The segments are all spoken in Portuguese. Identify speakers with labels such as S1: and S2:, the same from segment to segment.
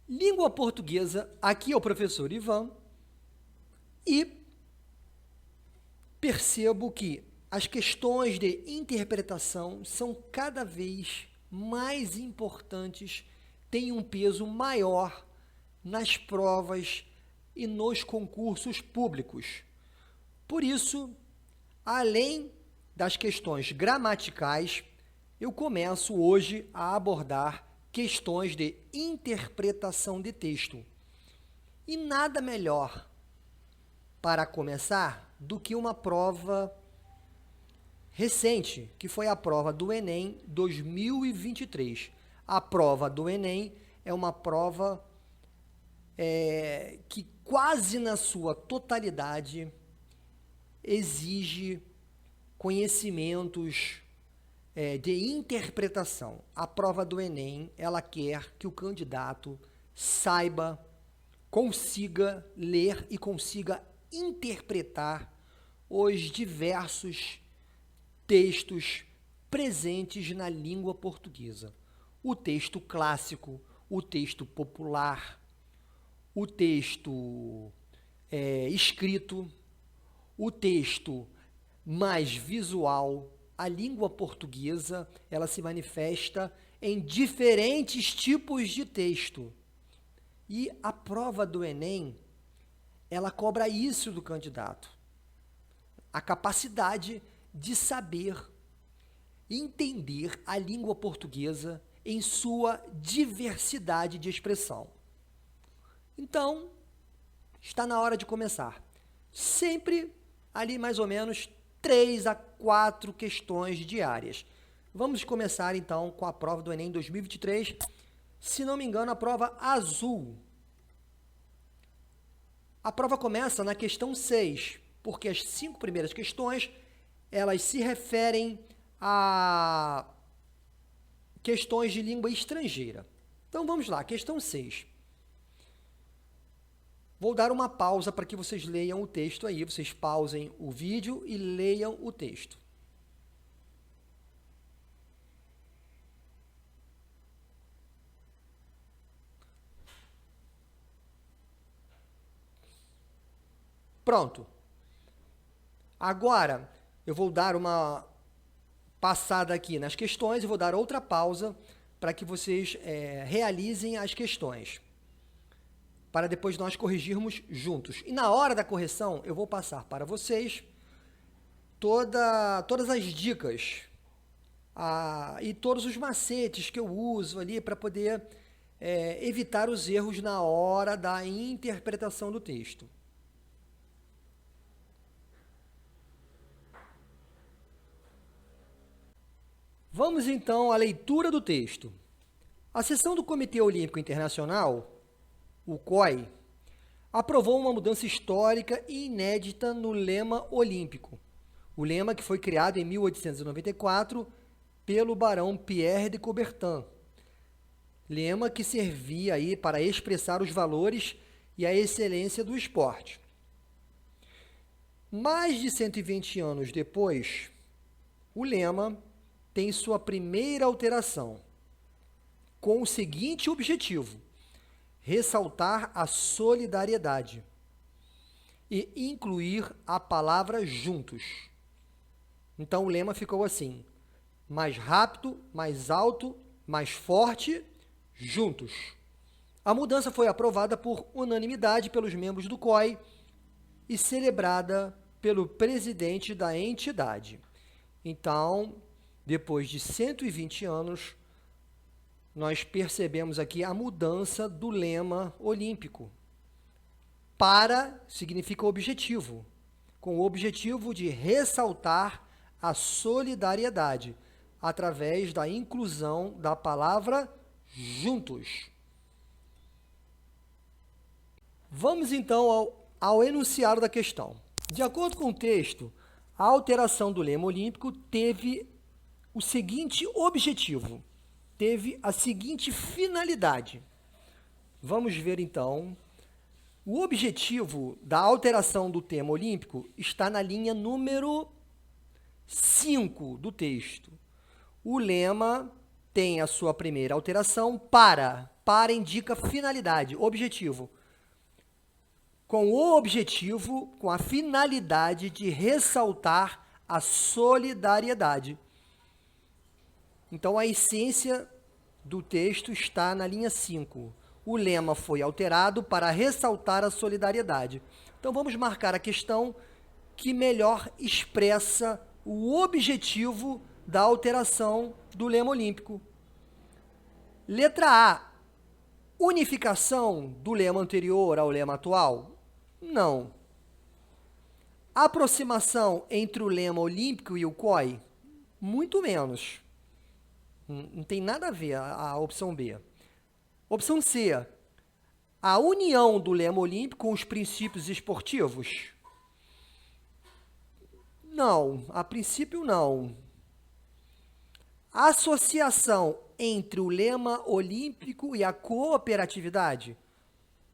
S1: Língua portuguesa, aqui é o professor Ivan, e percebo que as questões de interpretação são cada vez mais importantes, têm um peso maior nas provas e nos concursos públicos. Por isso, além das questões gramaticais, eu começo hoje a abordar questões de interpretação de texto. E nada melhor para começar do que uma prova recente, que foi a prova do Enem 2023. A prova do Enem é uma prova que quase na sua totalidade exige conhecimentos de interpretação. A prova do Enem, ela quer que o candidato saiba, consiga ler e consiga interpretar os diversos textos presentes na língua portuguesa. O texto clássico, o texto popular, o texto escrito, o texto mais visual. A língua portuguesa, ela se manifesta em diferentes tipos de texto. E a prova do Enem, ela cobra isso do candidato. A capacidade de saber entender a língua portuguesa em sua diversidade de expressão. Então, está na hora de começar. Sempre ali mais ou menos 3 a 4 questões diárias. Vamos começar então com a prova do Enem 2023. Se não me engano, a prova azul. A prova começa na questão 6, porque as 5 primeiras questões, elas se referem a questões de língua estrangeira. Então vamos lá, questão 6. Vou dar uma pausa para que vocês leiam o texto aí, vocês pausem o vídeo e leiam o texto. Pronto. Agora, eu vou dar uma passada aqui nas questões e vou dar outra pausa para que vocês realizem as questões, para depois nós corrigirmos juntos. E na hora da correção, eu vou passar para vocês todas as dicas e todos os macetes que eu uso ali para poder evitar os erros na hora da interpretação do texto. Vamos então à leitura do texto. A sessão do Comitê Olímpico Internacional, o COI, aprovou uma mudança histórica e inédita no lema olímpico. O lema que foi criado em 1894 pelo barão Pierre de Coubertin. Lema que servia aí para expressar os valores e a excelência do esporte. Mais de 120 anos depois, o lema tem sua primeira alteração, com o seguinte objetivo: ressaltar a solidariedade e incluir a palavra juntos. Então o lema ficou assim: mais rápido, mais alto, mais forte, juntos. A mudança foi aprovada por unanimidade pelos membros do COI e celebrada pelo presidente da entidade. Então, depois de 120 anos, nós percebemos aqui a mudança do lema olímpico. Para significa objetivo, com o objetivo de ressaltar a solidariedade através da inclusão da palavra juntos. Vamos então ao enunciado da questão. De acordo com o texto, a alteração do lema olímpico teve o seguinte objetivo, teve a seguinte finalidade. Vamos ver, então. O objetivo da alteração do tema olímpico está na linha número 5 do texto. O lema tem a sua primeira alteração para para indica finalidade, objetivo. Com o objetivo, com a finalidade de ressaltar a solidariedade. Então, a essência do texto está na linha 5. O lema foi alterado para ressaltar a solidariedade. Então, vamos marcar a questão que melhor expressa o objetivo da alteração do lema olímpico. Letra A. Unificação do lema anterior ao lema atual? Não. Aproximação entre o lema olímpico e o COI? Muito menos. Não tem nada a ver a opção B. Opção C. A união do lema olímpico com os princípios esportivos? Não, a princípio não. Associação entre o lema olímpico e a cooperatividade?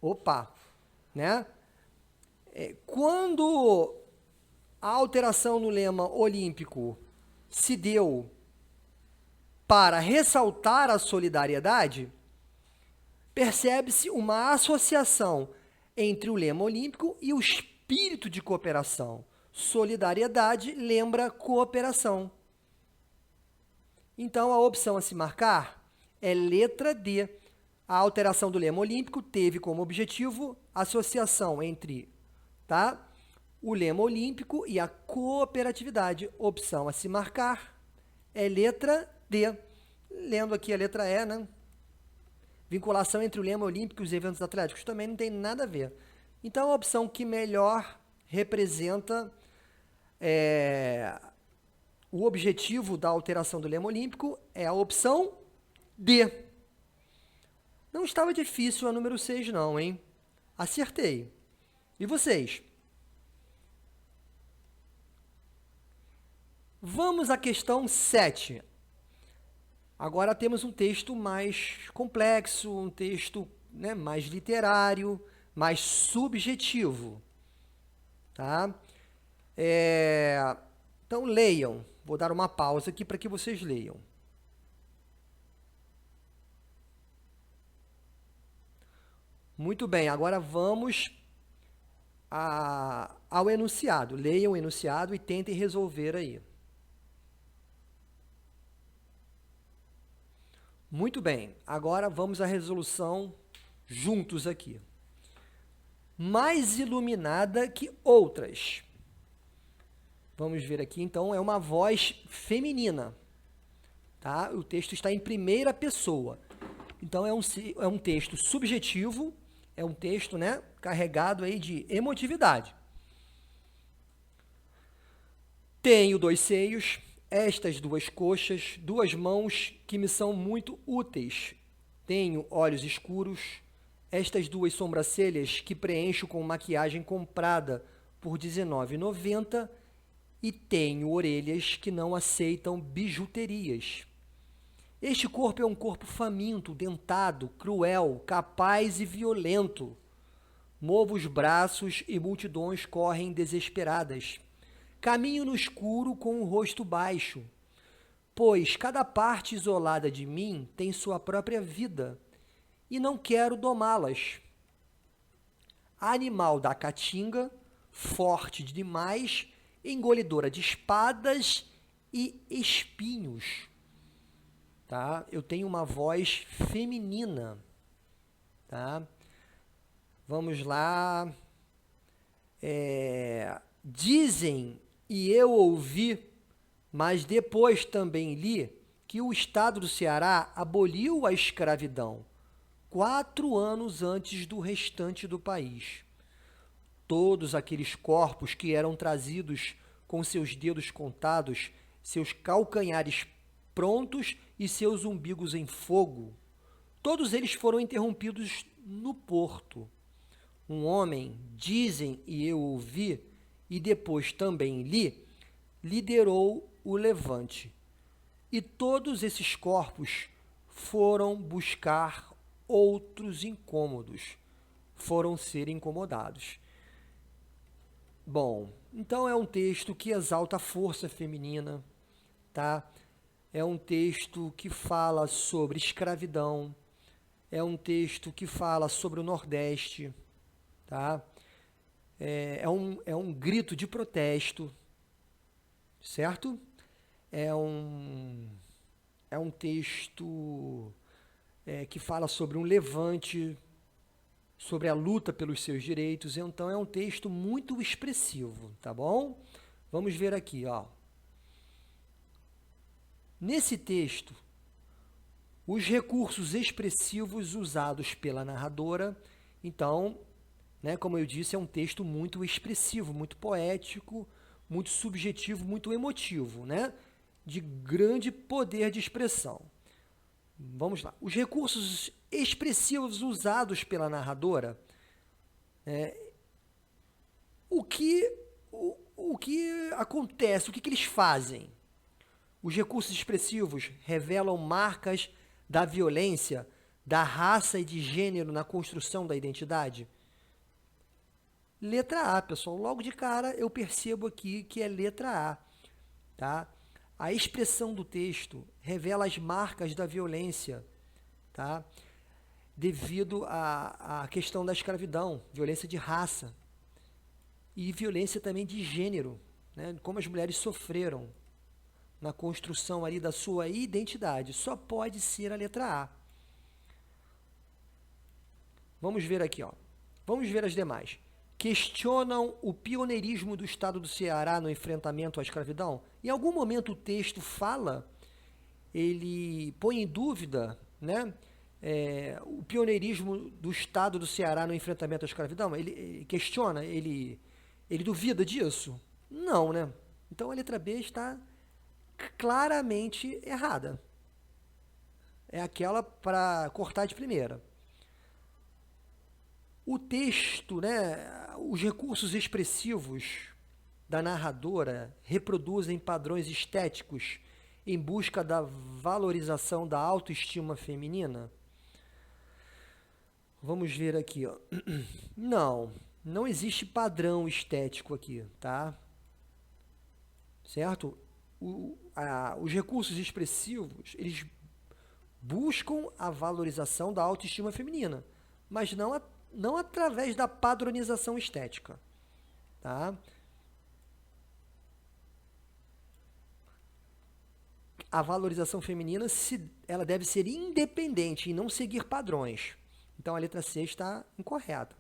S1: Opa, né? Quando a alteração no lema olímpico se deu para ressaltar a solidariedade, percebe-se uma associação entre o lema olímpico e o espírito de cooperação. Solidariedade lembra cooperação. Então, a opção a se marcar é letra D. A alteração do lema olímpico teve como objetivo a associação entre o lema olímpico e a cooperatividade. Opção a se marcar é letra D. Lendo aqui a letra E, né? Vinculação entre o lema olímpico e os eventos atléticos também não tem nada a ver. Então, a opção que melhor representa o objetivo da alteração do lema olímpico é a opção D. Não estava difícil a número 6 não, hein? Acertei. E vocês? Vamos à questão 7. Agora temos um texto mais complexo, um texto, né, mais literário, mais subjetivo. Tá? Então, leiam. Vou dar uma pausa aqui para que vocês leiam. Muito bem, agora vamos ao enunciado. Leiam o enunciado e tentem resolver aí. Muito bem, agora vamos à resolução juntos aqui. Mais iluminada que outras. Vamos ver aqui, então, é uma voz feminina. Tá? O texto está em primeira pessoa. Então, é um texto subjetivo, é um texto, né, carregado aí de emotividade. Tenho 2 seios, estas 2 coxas, 2 mãos que me são muito úteis. Tenho olhos escuros, estas 2 sobrancelhas que preencho com maquiagem comprada por R$19,90 e tenho orelhas que não aceitam bijuterias. Este corpo é um corpo faminto, dentado, cruel, capaz e violento. Movo os braços e multidões correm desesperadas. Caminho no escuro com o rosto baixo, pois cada parte isolada de mim tem sua própria vida, e não quero domá-las. Animal da caatinga, forte demais, engolidora de espadas e espinhos. Tá? Eu tenho uma voz feminina. Tá? Vamos lá. Dizem, e eu ouvi, mas depois também li, que o Estado do Ceará aboliu a escravidão 4 anos antes do restante do país. Todos aqueles corpos que eram trazidos com seus dedos contados, seus calcanhares prontos e seus umbigos em fogo, todos eles foram interrompidos no porto. Um homem, dizem e eu ouvi, e depois também li, liderou o levante. E todos esses corpos foram buscar outros incômodos, foram ser incomodados. Bom, então é um texto que exalta a força feminina, tá? É um texto que fala sobre escravidão, é um texto que fala sobre o Nordeste, tá? É um grito de protesto, certo? É um texto que fala sobre um levante, sobre a luta pelos seus direitos, então é um texto muito expressivo, tá bom? Vamos ver aqui, ó. Nesse texto, os recursos expressivos usados pela narradora, então, né, como eu disse, é um texto muito expressivo, muito poético, muito subjetivo, muito emotivo, né, de grande poder de expressão. Vamos lá. Os recursos expressivos usados pela narradora, o que acontece, o que eles fazem? Os recursos expressivos revelam marcas da violência, da raça e de gênero na construção da identidade? Letra A, pessoal. Logo de cara eu percebo aqui que é letra A, tá? A expressão do texto revela as marcas da violência, tá? Devido à questão da escravidão, violência de raça e violência também de gênero, né? Como as mulheres sofreram na construção ali da sua identidade. Só pode ser a letra A. Vamos ver aqui, ó. Vamos ver as demais. Questionam o pioneirismo do Estado do Ceará no enfrentamento à escravidão? Em algum momento o texto fala, ele põe em dúvida, né, o pioneirismo do Estado do Ceará no enfrentamento à escravidão? Ele questiona, ele duvida disso? Não, né? Então a letra B está claramente errada. É aquela para cortar de primeira. O texto, né, os recursos expressivos da narradora reproduzem padrões estéticos em busca da valorização da autoestima feminina? Vamos ver aqui, ó. Não existe padrão estético aqui, tá? Certo? Os recursos expressivos, eles buscam a valorização da autoestima feminina, mas não através da padronização estética, tá? A valorização feminina, ela deve ser independente e não seguir padrões. Então a letra C está incorreta.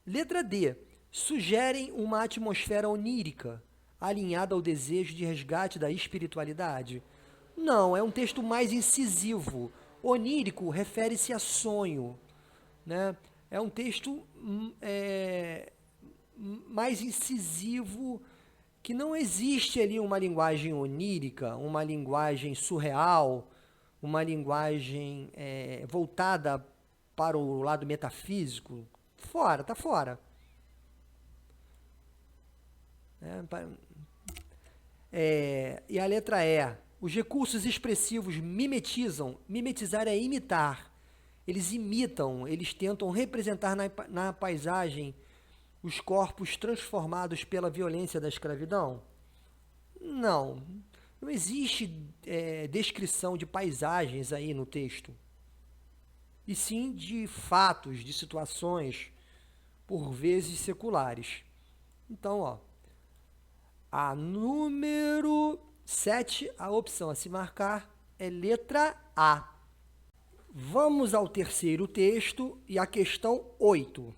S1: Letra D. Sugerem uma atmosfera onírica, alinhada ao desejo de resgate da espiritualidade? Não, é um texto mais incisivo. Onírico refere-se a sonho, né? É um texto mais incisivo, que não existe ali uma linguagem onírica, uma linguagem surreal, uma linguagem voltada para o lado metafísico. Fora, tá fora. E a letra E. Os recursos expressivos mimetizam. Mimetizar é imitar. Eles imitam, eles tentam representar na paisagem os corpos transformados pela violência da escravidão? Não existe descrição de paisagens aí no texto, e sim de fatos, de situações, por vezes seculares. Então, ó, a número 7, a opção a se marcar é letra A. Vamos ao terceiro texto e a questão 8.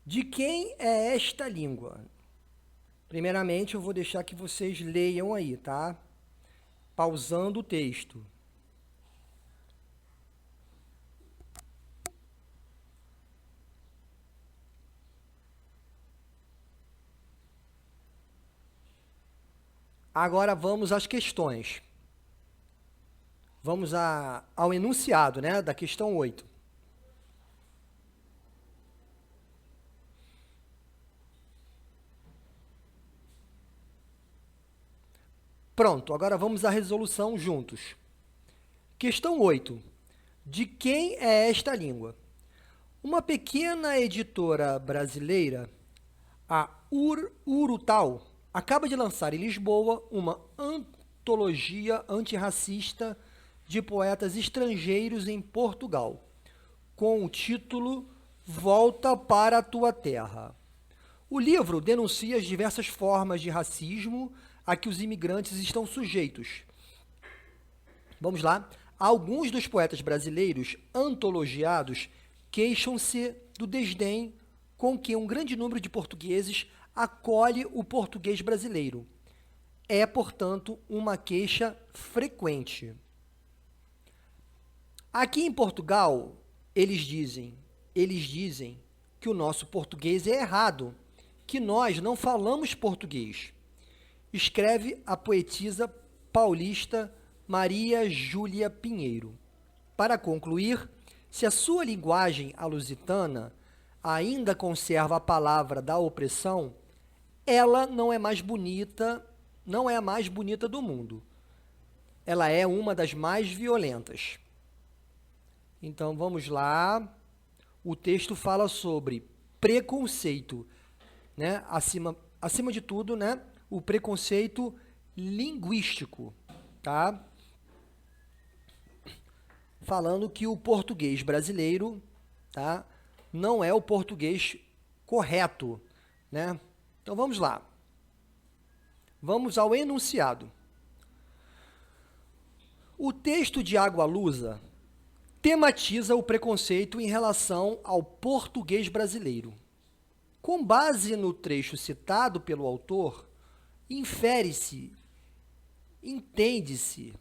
S1: De quem é esta língua? Primeiramente, eu vou deixar que vocês leiam aí, tá? Pausando o texto. Agora vamos às questões. Vamos ao enunciado, né, da questão 8. Pronto, agora vamos à resolução juntos. Questão 8. De quem é esta língua? Uma pequena editora brasileira, a Urutau, acaba de lançar em Lisboa uma antologia antirracista de poetas estrangeiros em Portugal, com o título Volta para a Tua Terra. O livro denuncia as diversas formas de racismo a que os imigrantes estão sujeitos. Vamos lá. Alguns dos poetas brasileiros antologiados queixam-se do desdém com que um grande número de portugueses acolhe o português brasileiro. É, portanto, uma queixa frequente. Aqui em Portugal, eles dizem que o nosso português é errado, que nós não falamos português. Escreve a poetisa paulista Maria Júlia Pinheiro. Para concluir, se a sua linguagem, a lusitana, ainda conserva a palavra da opressão, ela não é mais bonita, não é a mais bonita do mundo. Ela é uma das mais violentas. Então, vamos lá. O texto fala sobre preconceito, né? Acima de tudo, né? O preconceito linguístico, tá? Falando que o português brasileiro, tá? Não é o português correto, né? Então, vamos lá. Vamos ao enunciado. O texto de Água Lusa tematiza o preconceito em relação ao português brasileiro. Com base no trecho citado pelo autor, infere-se, entende-se,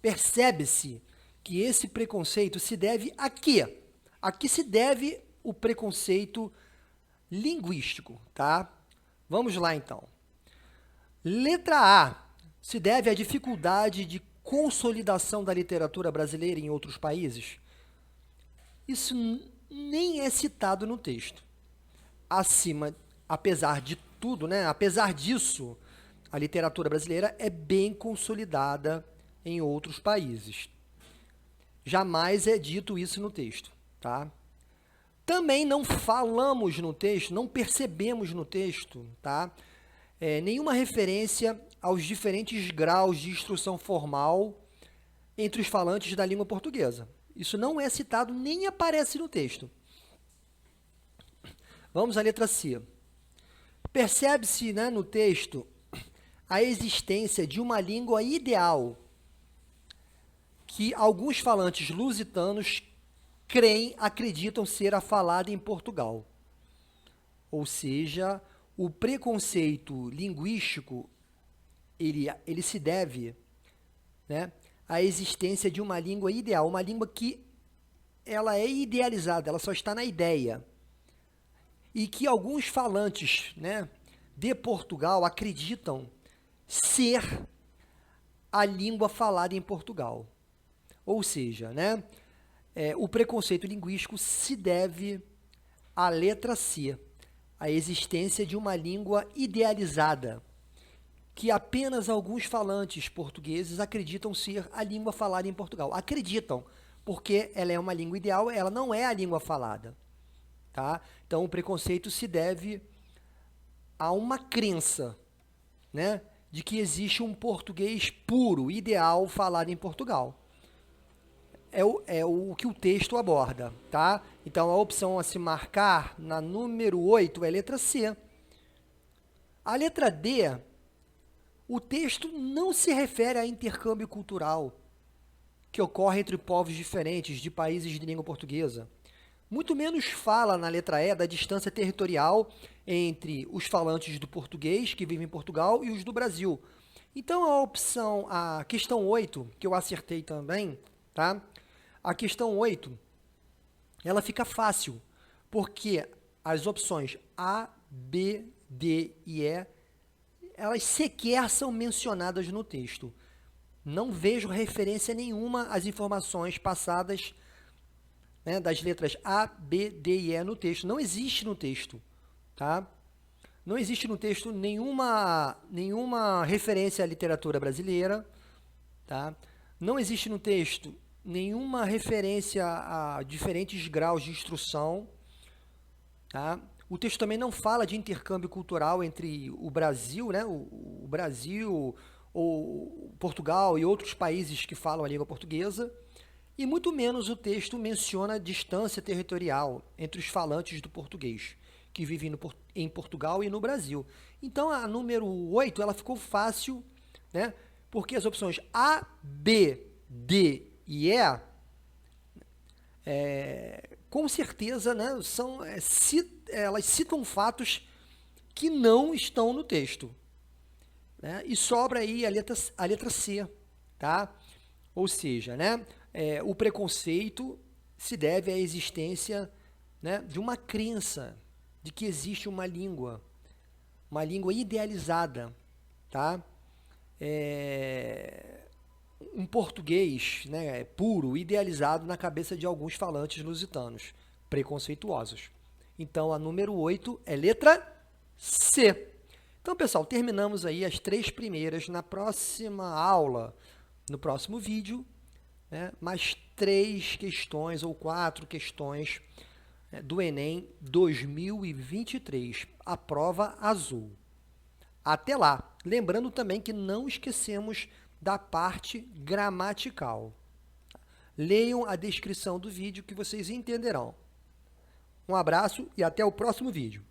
S1: percebe-se que esse preconceito se deve a quê? A que se deve o preconceito linguístico, tá? Vamos lá, então. Letra A se deve à dificuldade de consolidação da literatura brasileira em outros países. Isso nem é citado no texto. Apesar de tudo, né? Apesar disso, a literatura brasileira é bem consolidada em outros países. Jamais é dito isso no texto, tá? Também não falamos no texto, não percebemos no texto, tá? Nenhuma referência aos diferentes graus de instrução formal entre os falantes da língua portuguesa. Isso não é citado, nem aparece no texto. Vamos à letra C. Percebe-se, né, no texto a existência de uma língua ideal que alguns falantes lusitanos acreditam ser a falada em Portugal. Ou seja, o preconceito linguístico, ele se deve, né, à existência de uma língua ideal, uma língua que ela é idealizada, ela só está na ideia. E que alguns falantes, né, de Portugal acreditam ser a língua falada em Portugal. Ou seja, né, o preconceito linguístico se deve à letra C, a existência de uma língua idealizada, que apenas alguns falantes portugueses acreditam ser a língua falada em Portugal. Acreditam, porque ela é uma língua ideal, ela não é a língua falada. Tá? Então, o preconceito se deve a uma crença, né, de que existe um português puro, ideal, falado em Portugal. É o que o texto aborda, tá? Então, a opção a se marcar na número 8 é a letra C. A letra D, o texto não se refere a intercâmbio cultural que ocorre entre povos diferentes de países de língua portuguesa. Muito menos fala na letra E da distância territorial entre os falantes do português que vivem em Portugal e os do Brasil. Então, a questão 8, que eu acertei também, tá? A questão 8, ela fica fácil, porque as opções A, B, D e E, elas sequer são mencionadas no texto. Não vejo referência nenhuma às informações passadas, né, das letras A, B, D e E no texto. Não existe no texto, tá? Não existe no texto nenhuma referência à literatura brasileira, tá? Não existe no texto nenhuma referência a diferentes graus de instrução, tá? O texto também não fala de intercâmbio cultural entre o Brasil, né, o Brasil, ou Portugal e outros países que falam a língua portuguesa, e muito menos o texto menciona a distância territorial entre os falantes do português, que vivem em Portugal e no Brasil. Então, a número 8 ela ficou fácil, né? Porque as opções A, B, D e E, com certeza, né, elas citam fatos que não estão no texto, né? E sobra aí a letra C, tá? Ou seja, né, o preconceito se deve à existência, né, de uma crença de que existe uma língua idealizada, tá? Um português, né, puro, idealizado na cabeça de alguns falantes lusitanos, preconceituosos. Então, a número 8 é letra C. Então, pessoal, terminamos aí as 3 primeiras. Na próxima aula, no próximo vídeo, né, mais 3 questões ou 4 questões, né, do Enem 2023, a prova azul. Até lá. Lembrando também que não esquecemos da parte gramatical. Leiam a descrição do vídeo que vocês entenderão. Um abraço e até o próximo vídeo.